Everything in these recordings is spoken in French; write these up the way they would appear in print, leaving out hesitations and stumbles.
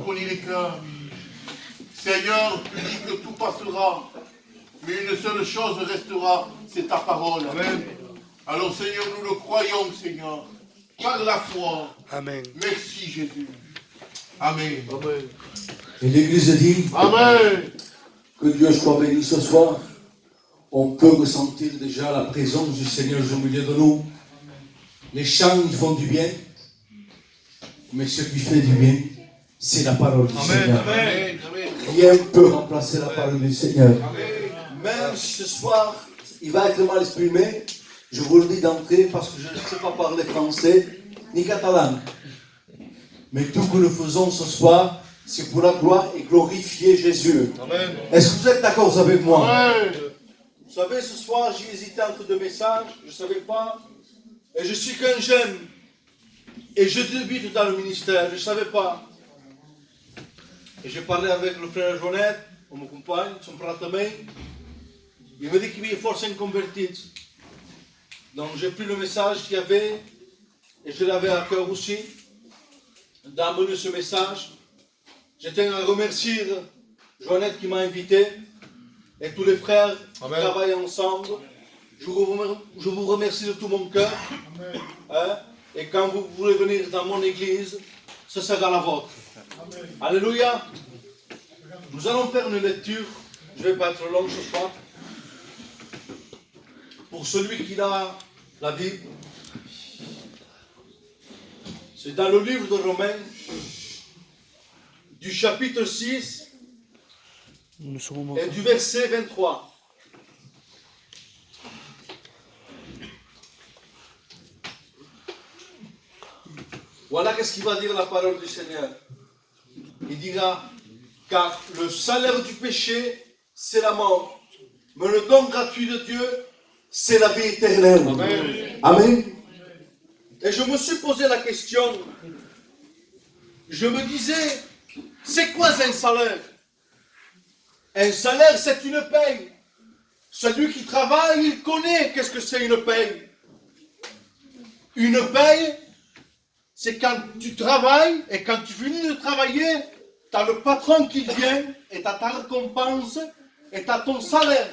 connais les cœurs. Seigneur, tu dis que tout passera, mais une seule chose restera, c'est ta parole. Amen. Alors Seigneur, nous le croyons, Seigneur, par la foi. Amen. Merci Jésus. Amen. Amen. Et l'Église dit Amen. Que Dieu soit béni ce soir. On peut ressentir déjà la présence du Seigneur au milieu de nous. Les chants, ils font du bien. Mais ce qui fait du bien, c'est la parole du Seigneur. Amen. Rien ne peut remplacer la parole du Seigneur. Amen. Même si ce soir, il va être mal exprimé, je vous le dis d'entrée parce que je ne sais pas parler français ni catalan. Mais tout que nous faisons ce soir, c'est pour la gloire et glorifier Jésus. Amen. Est-ce que vous êtes d'accord avec moi? Amen. Vous savez, ce soir, j'ai hésité entre deux messages, je ne savais pas. Et je suis qu'un jeune. Et je débute dans le ministère, je ne savais pas. Et j'ai parlé avec le frère Joannette, mon compagne, son frère também. Il m'a dit qu'il y avait force convertis. Donc j'ai pris le message qu'il y avait, et je l'avais à cœur aussi, d'amener ce message. Je tiens à remercier Joannette qui m'a invité, et tous les frères qui travaillent ensemble. Je vous remercie de tout mon cœur. Hein? Et quand vous voulez venir dans mon église, ce sera la vôtre. Amen. Alléluia. Nous allons faire une lecture. Je ne vais pas être long ce soir. Pour celui qui a la Bible, c'est dans le livre de Romains, du chapitre 6 et du verset 23. Voilà qu'est-ce qu'il va dire la parole du Seigneur. Il dira, car le salaire du péché, c'est la mort. Mais le don gratuit de Dieu, c'est la vie éternelle. Amen. Amen. Et je me suis posé la question, je me disais, c'est quoi un salaire? Un salaire, c'est une paye. Celui qui travaille, il connaît qu'est-ce que c'est une paye. Une paye, c'est quand tu travailles et quand tu finis de travailler, tu as le patron qui vient et tu as ta récompense et tu as ton salaire.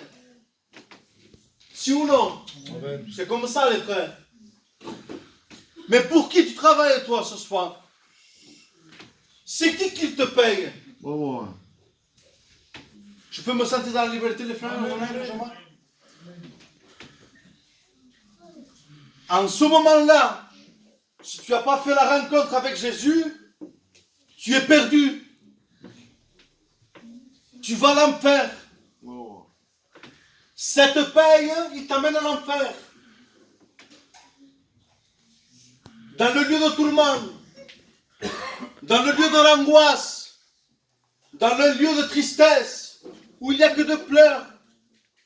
Si ou non? Amen. C'est comme ça les frères. Mais pour qui tu travailles toi ce soir? C'est qui te paye? Oh. Je peux me sentir dans la liberté les frères? En ce moment-là, si tu n'as pas fait la rencontre avec Jésus, tu es perdu. Tu vas à l'enfer. Oh. Cette paye, il t'amène à l'enfer. Dans le lieu de tout le monde. Dans le lieu de l'angoisse. Dans le lieu de tristesse. Où il n'y a que de pleurs.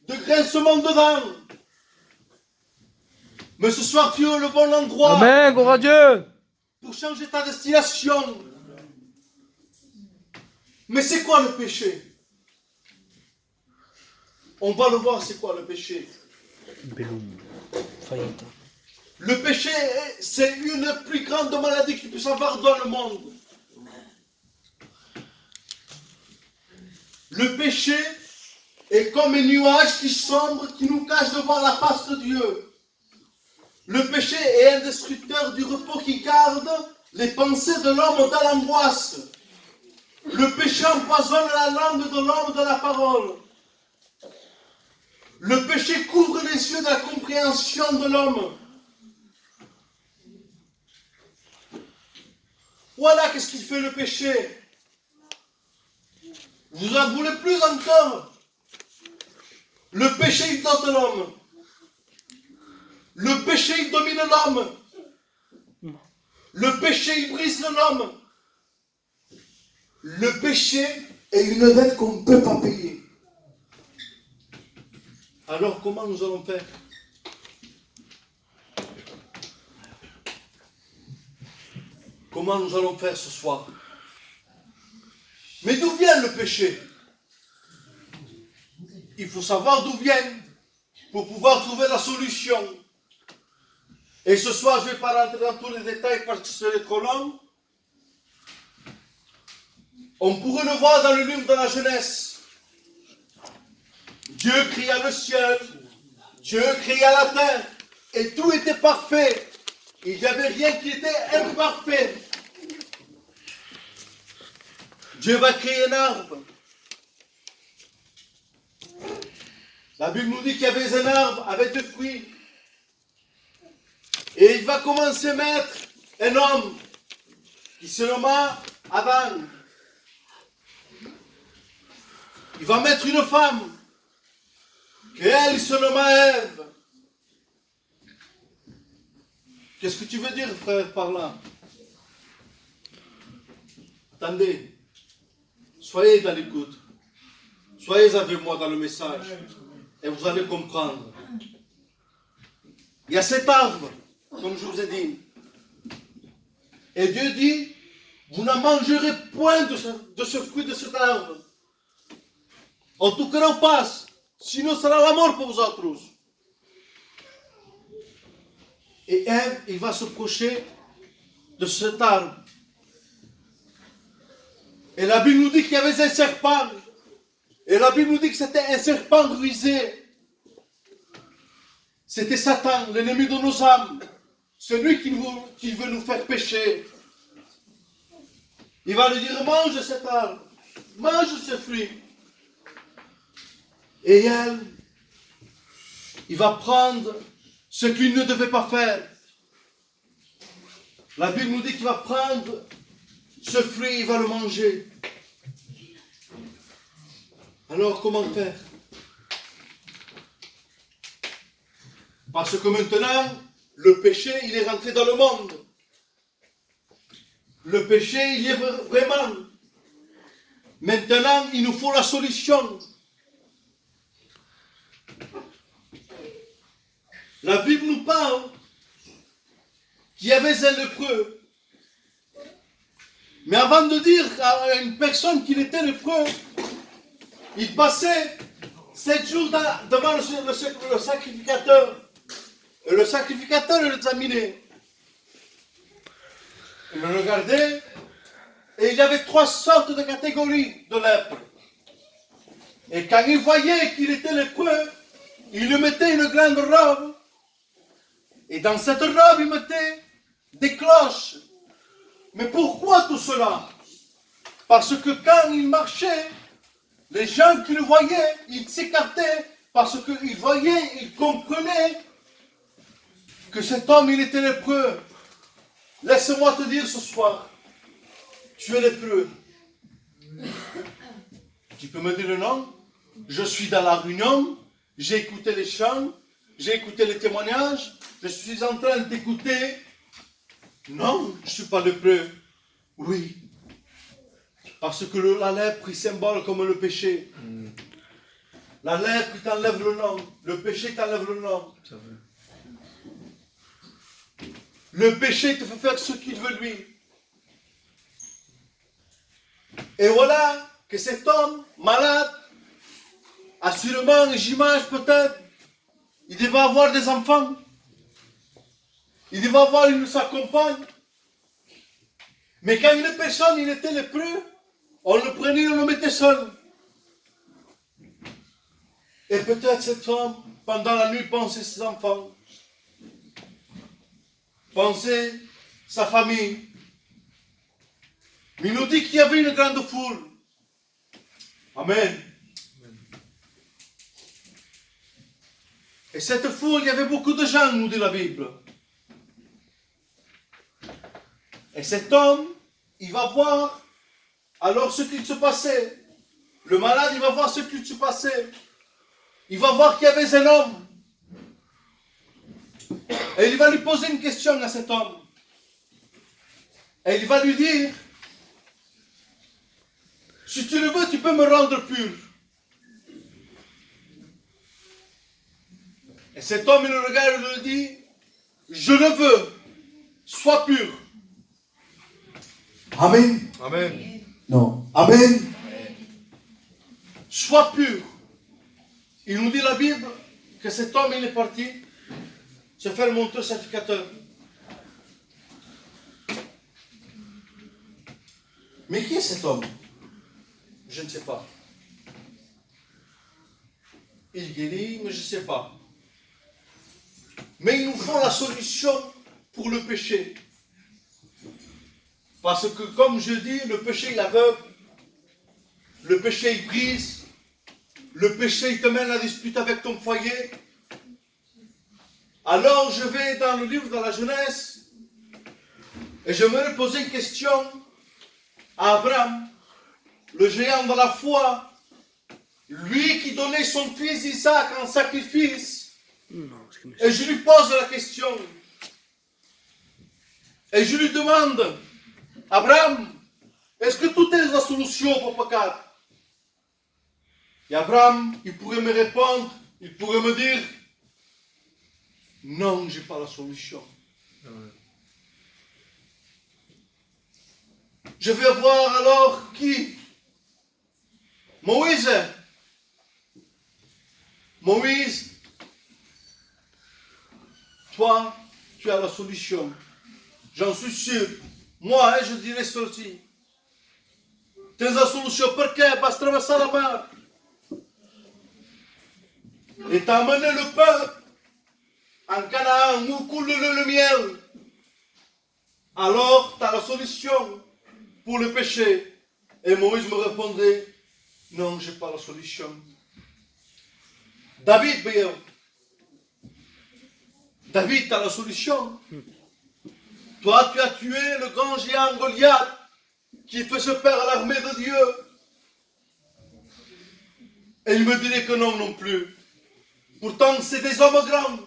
De grincements dedans. Mais ce soir, tu es le bon endroit. Amen, gloire à Dieu. Pour changer ta destination. Mais c'est quoi le péché? On va le voir, c'est quoi le péché? Le péché, c'est une plus grande maladie que tu puisses avoir dans le monde. Le péché est comme un nuage qui sombre, qui nous cache devant la face de Dieu. Le péché est un destructeur du repos qui garde les pensées de l'homme dans l'angoisse. Le péché empoisonne la langue de l'homme de la parole. Le péché couvre les yeux de la compréhension de l'homme. Voilà qu'est-ce qu'il fait le péché. Vous en voulez plus encore. Le péché il dote l'homme. Le péché il domine l'homme. Le péché il brise l'homme. Le péché est une dette qu'on ne peut pas payer. Alors comment nous allons faire? Comment nous allons faire ce soir? Mais d'où vient le péché? Il faut savoir d'où vient pour pouvoir trouver la solution. Et ce soir, je ne vais pas rentrer dans tous les détails parce que ce serait trop long. On pourrait le voir dans le livre de la Genèse. Dieu créa le ciel, Dieu créa la terre, et tout était parfait. Il n'y avait rien qui était imparfait. Dieu va créer un arbre. La Bible nous dit qu'il y avait un arbre avec des fruits. Et il va commencer à mettre un homme qui se nomma Adam. Il va mettre une femme, qu'elle se nomma Ève. Qu'est-ce que tu veux dire, frère, par là? Attendez, soyez dans l'écoute. Soyez avec moi dans le message. Et vous allez comprendre. Il y a cet arbre, comme je vous ai dit. Et Dieu dit, vous n'en mangerez point de ce fruit de cet arbre. En tout cas, on passe. Sinon, ça sera la mort pour vous autres. Et Ève, il va se procher de cet arbre. Et la Bible nous dit qu'il y avait un serpent. Et la Bible nous dit que c'était un serpent rusé. C'était Satan, l'ennemi de nos âmes. Celui qui veut nous faire pécher. Il va lui dire, mange cet arbre. Mange ce fruit. Et elle, il va prendre ce qu'il ne devait pas faire. La Bible nous dit qu'il va prendre ce fruit, il va le manger. Alors comment faire? Parce que maintenant, le péché, il est rentré dans le monde. Le péché, il y est vraiment. Maintenant, il nous faut la solution. La Bible nous parle qu'il y avait un lépreux. Mais avant de dire à une personne qu'il était lépreux, il passait 7 jours devant le sacrificateur. Et le sacrificateur l'examinait. Il le regardait. Et il y avait 3 sortes de catégories de lèpre. Et quand il voyait qu'il était lépreux, il lui mettait une grande robe. Et dans cette robe, il mettait des cloches. Mais pourquoi tout cela? Parce que quand il marchait, les gens qui le voyaient, ils s'écartaient parce qu'ils voyaient, ils comprenaient que cet homme, il était lépreux. Laisse-moi te dire ce soir, tu es lépreux. Tu peux me dire le nom? Je suis dans la réunion, j'ai écouté les chants, j'ai écouté les témoignages, je suis en train d'écouter. Non, je ne suis pas lépreux. Oui. Parce que la lèpre, il symbole comme le péché. La lèpre, il t'enlève le nom. Le péché t'enlève le nom. Le péché te fait faire ce qu'il veut lui. Et voilà que cet homme malade, assurément, j'imagine peut-être, il devait avoir des enfants. Il devait avoir sa compagne. Mais quand une personne, il était lépreux, on le prenait, on le mettait seul. Et peut-être cette femme, pendant la nuit, pensait ses enfants. Pensait sa famille. Mais il nous dit qu'il y avait une grande foule. Amen. Et cette foule, il y avait beaucoup de gens, nous dit la Bible. Et cet homme, il va voir alors ce qu'il se passait. Le malade, il va voir ce qu'il se passait. Il va voir qu'il y avait un homme. Et il va lui poser une question à cet homme. Et il va lui dire, si tu le veux, tu peux me rendre pur. Et cet homme, il le regarde et lui dit, je le veux, sois pur. Amen. Amen. Non. Amen. Sois pur. Il nous dit la Bible que cet homme, il est parti se faire monter au sacrificateur. Mais qui est cet homme? Je ne sais pas. Il guérit, mais je ne sais pas. Mais il nous faut la solution pour le péché. Parce que, comme je dis, le péché il aveugle, le péché il brise, le péché il te mène à la dispute avec ton foyer. Alors je vais dans le livre de la Genèse et je me poser une question à Abraham, le géant de la foi, lui qui donnait son fils Isaac en sacrifice. Et je lui pose la question. Et je lui demande, Abraham, est-ce que tu as la solution pour le péché? Et Abraham, il pourrait me répondre, il pourrait me dire, non, je n'ai pas la solution. Je vais voir alors qui? Moïse. Moïse, toi, tu as la solution. J'en suis sûr. Moi, je dirais ceci. Tu as la solution. Pourquoi? Parce que traverser la mer. Et tu as amené le peuple en Canaan où coule le miel. Alors, tu as la solution pour le péché. Et Moïse me répondrait, non, je n'ai pas la solution. David, bien. David, tu as la solution. Toi, tu as tué le grand géant Goliath qui faisait peur à l'armée de Dieu. Et il me dirait que non, non plus. Pourtant, c'est des hommes grands,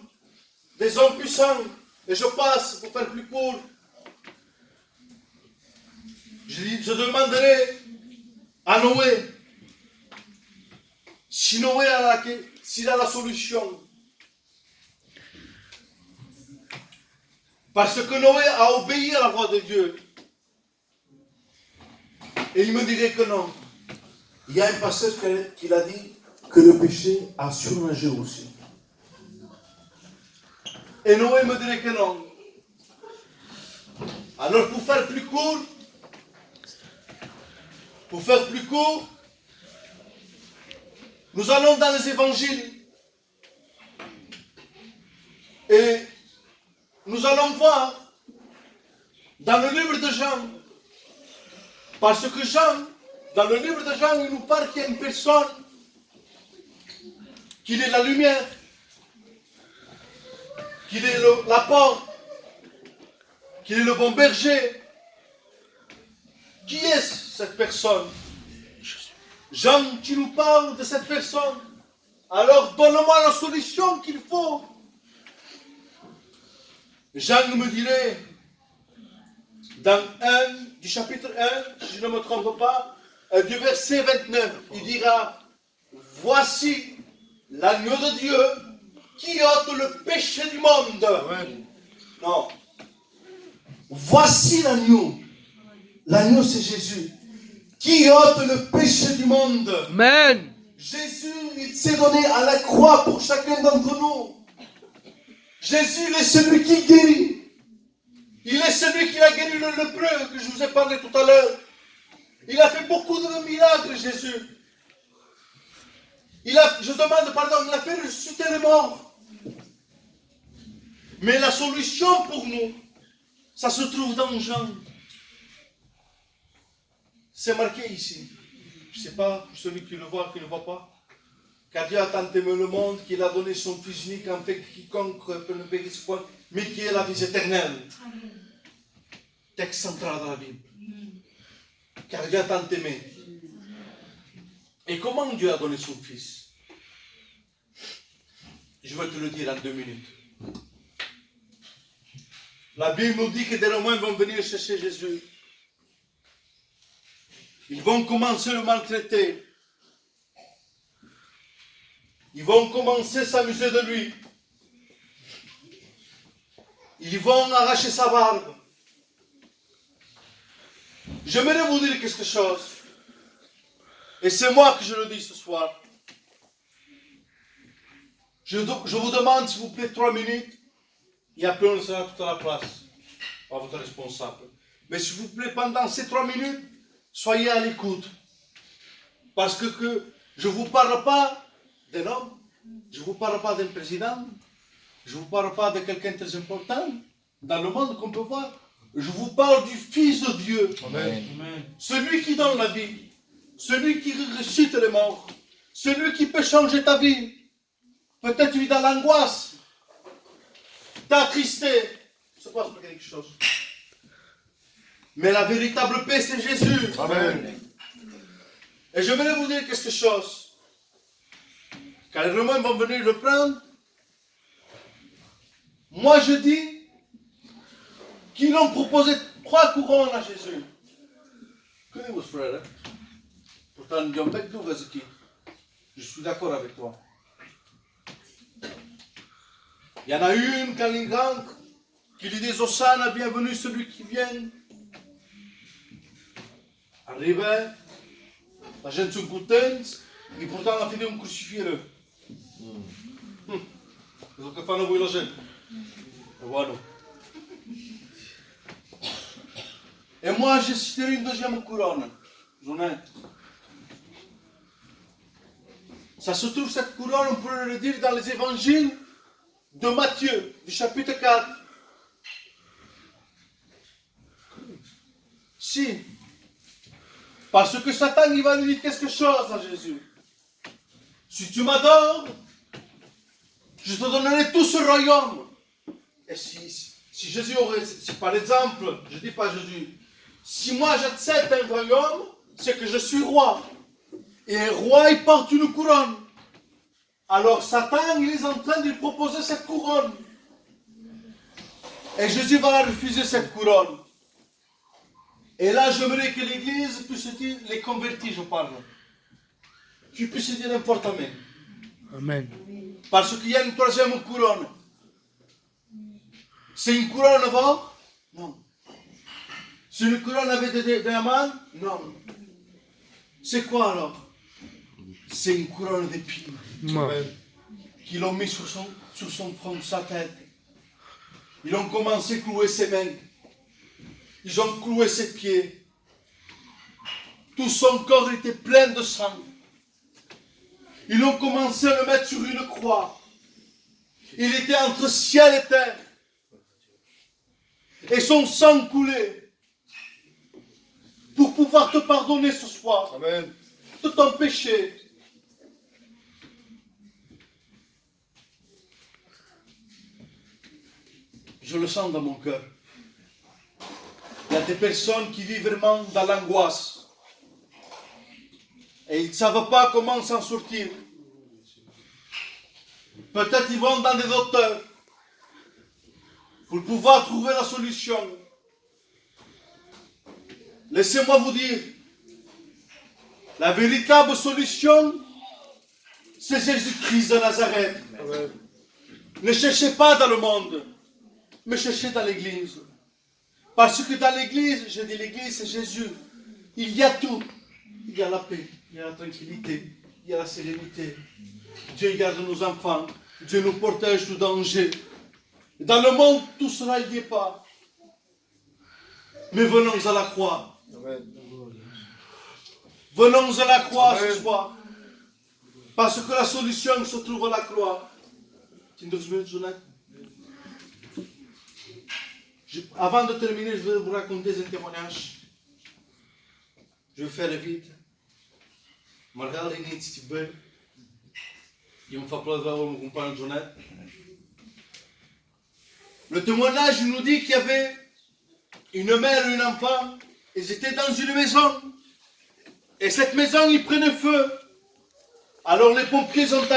des hommes puissants. Et je passe, pour faire plus court. Je demanderai à Noé si Noé s'il a la solution. Parce que Noé a obéi à la voix de Dieu. Et il me dirait que non. Il y a un passage qu'il a dit que le péché a surnagé aussi. Et Noé me dirait que non. Alors pour faire plus court, nous allons dans les évangiles. Et nous allons voir dans le livre de Jean. Parce que Jean, dans le livre de Jean, il nous parle qu'il y a une personne, qu'il est la lumière, qu'il est la porte, qu'il est le bon berger. Qui est cette personne? Jean, tu nous parles de cette personne. Alors donne-moi la solution qu'il faut. Jean me dirait, dans du chapitre 1, si je ne me trompe pas, du verset 29, il dira, voici l'agneau de Dieu qui ôte le péché du monde. Amen. Non. Voici l'agneau. L'agneau, c'est Jésus. Qui ôte le péché du monde. Amen. Jésus, il s'est donné à la croix pour chacun d'entre nous. Jésus, il est celui qui guérit. Il est celui qui a guéri le lépreux que je vous ai parlé tout à l'heure. Il a fait beaucoup de miracles, Jésus. Je demande pardon, il a fait ressusciter les morts. Mais la solution pour nous, ça se trouve dans Jean. C'est marqué ici. Je ne sais pas, pour celui qui le voit, qui ne le voit pas. Car Dieu a tant aimé le monde qu'il a donné son Fils unique, en fait quiconque peut ne périsse point, mais qui est la vie éternelle. Texte central dans la Bible. Car Dieu a tant aimé. Et comment Dieu a donné son Fils? Je vais te le dire en 2 minutes. La Bible nous dit que des Romains vont venir chercher Jésus. Ils vont commencer à le maltraiter. Ils vont commencer à s'amuser de lui. Ils vont arracher sa barbe. J'aimerais vous dire quelque chose. Et c'est moi que je le dis ce soir. Je vous demande, s'il vous plaît, 3 minutes. Et après, on sera tout à la place. À votre responsable. Mais s'il vous plaît, pendant ces 3 minutes, soyez à l'écoute. Parce que je ne vous parle pas d'un homme, je ne vous parle pas d'un président, je ne vous parle pas de quelqu'un de très important dans le monde qu'on peut voir. Je vous parle du Fils de Dieu. Amen. Celui qui donne la vie, celui qui ressuscite les morts, celui qui peut changer ta vie. Peut-être tu es dans l'angoisse, tu es attristé, il se passe quelque chose. Mais la véritable paix, c'est Jésus. Amen. Et j'aimerais vous dire quelque chose. Quand les Romains vont venir le prendre, moi je dis qu'ils ont proposé 3 couronnes à Jésus. Connais-vous ce frère, hein? Pourtant, il y a un bec d'ouvre, Zeki. Je suis d'accord avec toi. Il y en a une quand il rentre, qui lui dit Hosanna, bienvenue celui qui vient. Arrivé, la gente sont contents, et pourtant on a fini de crucifier. C'est ce que fanno voi la gente. E voilà. Et moi, j'ai cité une deuxième couronne. J'en ai. Ça se trouve, cette couronne, on pourrait le dire dans les évangiles de Matthieu, du chapitre 4. Si. Parce que Satan, il va lui dire quelque chose à Jésus. Si tu m'adores, je te donnerai tout ce royaume. Et si Jésus aurait, si par exemple, je ne dis pas Jésus, si moi j'accepte un royaume, c'est que je suis roi. Et un roi, il porte une couronne. Alors Satan, il est en train de lui proposer cette couronne. Et Jésus va refuser cette couronne. Et là, j'aimerais que l'Église puisse dire, les convertis, je parle, qu'ils puissent dire n'importe amen. Amen. Parce qu'il y a une troisième couronne. C'est une couronne d'or? Non. C'est une couronne avec des diamants? Non. C'est quoi alors? C'est une couronne d'épines. Amen. Qu'ils l'ont mis sur son front, sa tête. Ils ont commencé à clouer ses mains. Ils ont cloué ses pieds. Tout son corps était plein de sang. Ils ont commencé à le mettre sur une croix. Il était entre ciel et terre. Et son sang coulait pour pouvoir te pardonner ce soir. Amen. De ton péché. Je le sens dans mon cœur. Il y a des personnes qui vivent vraiment dans l'angoisse. Et ils ne savent pas comment s'en sortir. Peut-être ils vont dans des docteurs pour pouvoir trouver la solution. Laissez-moi vous dire, la véritable solution, c'est Jésus-Christ de Nazareth. Amen. Ne cherchez pas dans le monde, mais cherchez dans l'église. Parce que dans l'église, je dis l'église, c'est Jésus. Il y a tout. Il y a la paix, il y a la tranquillité, il y a la sérénité. Dieu garde nos enfants, Dieu nous protège du danger. Dans le monde, tout cela, il n'y est pas. Mais venons à la croix. Amen. Venons à la croix Amen. ce soir. Parce que la solution se trouve à la croix. Avant de terminer, je vais vous raconter un témoignage. Je vais faire vite. Margal initiative. Il me fait plaisir de me comparer Jonathan. Le témoignage nous dit qu'il y avait une mère et un enfant. Ils étaient dans une maison. Et cette maison, il prenait feu. Alors les pompiers ont